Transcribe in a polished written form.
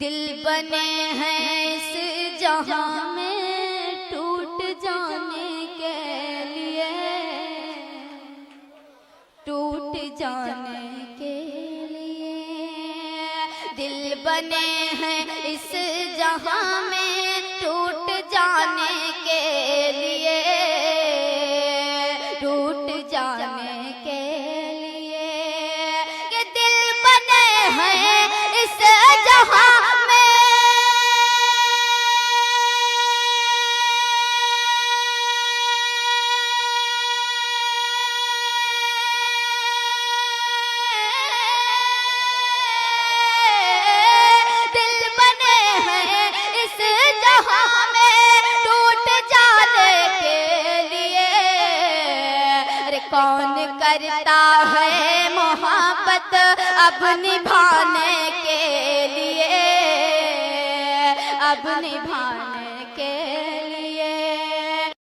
दिल बने हैं इस जहां में टूट जाने के लिए, टूट जाने के लिए। दिल बने हैं इस जहां में टूट जाने के लिए, टूट जाने के लिए। कि दिल बने हैं इस जहां कौन करता है मोहब्बत अब निभाने के लिए, अब निभाने के